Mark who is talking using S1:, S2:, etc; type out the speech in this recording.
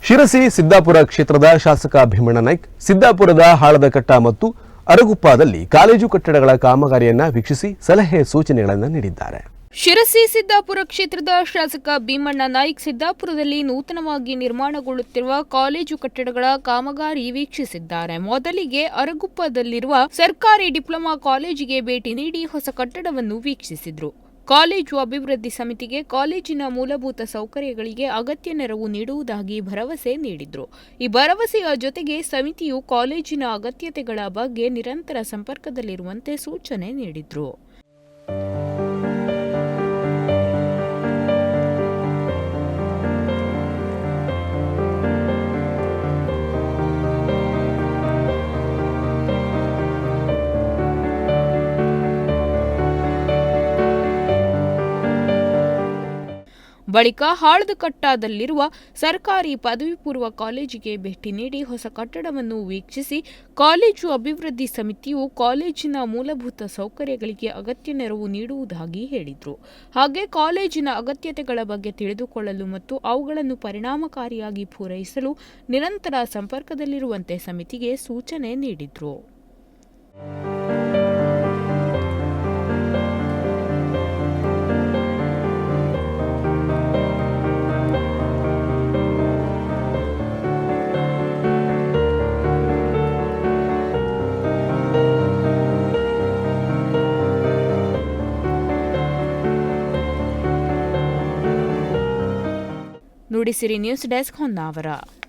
S1: ಶಿರಸಿ ಸಿದ್ದಾಪುರ ಕ್ಷೇತ್ರದ ಶಾಸಕ ಭೀಮಣ್ಣ ನಾಯ್ಕ್ ಸಿದ್ದಾಪುರದ ಹಾಳದಕಟ್ಟ ಮತ್ತು ಅರಗುಪ್ಪದಲ್ಲಿ ಕಾಲೇಜು ಕಟ್ಟಡಗಳ ಕಾಮಗಾರಿಯನ್ನು ವೀಕ್ಷಿಸಿ ಸಲಹೆ ಸೂಚನೆಗಳನ್ನು ನೀಡಿದ್ದಾರೆ.
S2: ಶಿರಸಿ ಸಿದ್ದಾಪುರ ಕ್ಷೇತ್ರದ ಶಾಸಕ ಭೀಮಣ್ಣ ನಾಯ್ಕ್ ಸಿದ್ದಾಪುರದಲ್ಲಿ ನೂತನವಾಗಿ ನಿರ್ಮಾಣಗೊಳ್ಳುತ್ತಿರುವ ಕಾಲೇಜು ಕಟ್ಟಡಗಳ ಕಾಮಗಾರಿ ವೀಕ್ಷಿಸಿದ್ದಾರೆ. ಮೊದಲಿಗೆ ಅರಗುಪ್ಪದಲ್ಲಿರುವ ಸರ್ಕಾರಿ ಡಿಪ್ಲೊಮಾ ಕಾಲೇಜಿಗೆ ಭೇಟಿ ನೀಡಿ ಹೊಸ ಕಟ್ಟಡವನ್ನು ವೀಕ್ಷಿಸಿದರು. ಕಾಲೇಜು ಅಭಿವೃದ್ಧಿ ಸಮಿತಿಗೆ ಕಾಲೇಜಿನ ಮೂಲಭೂತ ಸೌಕರ್ಯಗಳಿಗೆ ಅಗತ್ಯ ನೆರವು ನೀಡುವುದಾಗಿ ಭರವಸೆ ನೀಡಿದರು. ಈ ಭರವಸೆಯ ಜೊತೆಗೆ ಸಮಿತಿಯು ಕಾಲೇಜಿನ ಅಗತ್ಯತೆಗಳ ಬಗ್ಗೆ ನಿರಂತರ ಸಂಪರ್ಕದಲ್ಲಿರುವಂತೆ ಸೂಚನೆ ನೀಡಿದರು. ಬಳಿಕ ಹಾಳದಕಟ್ಟದಲ್ಲಿರುವ ಸರ್ಕಾರಿ ಪದವಿ ಪೂರ್ವ ಕಾಲೇಜಿಗೆ ಭೇಟಿ ನೀಡಿ ಹೊಸ ಕಟ್ಟಡವನ್ನು ವೀಕ್ಷಿಸಿ ಕಾಲೇಜು ಅಭಿವೃದ್ಧಿ ಸಮಿತಿಯು ಕಾಲೇಜಿನ ಮೂಲಭೂತ ಸೌಕರ್ಯಗಳಿಗೆ ಅಗತ್ಯ ನೆರವು ನೀಡುವುದಾಗಿ ಹೇಳಿದರು. ಹಾಗೆ ಕಾಲೇಜಿನ ಅಗತ್ಯತೆಗಳ ಬಗ್ಗೆ ತಿಳಿದುಕೊಳ್ಳಲು ಮತ್ತು ಅವುಗಳನ್ನು ಪರಿಣಾಮಕಾರಿಯಾಗಿ ಪೂರೈಸಲು ನಿರಂತರ ಸಂಪರ್ಕದಲ್ಲಿರುವಂತೆ ಸಮಿತಿಗೆ ಸೂಚನೆ ನೀಡಿದರು. Nudisiri news desk Honnavar.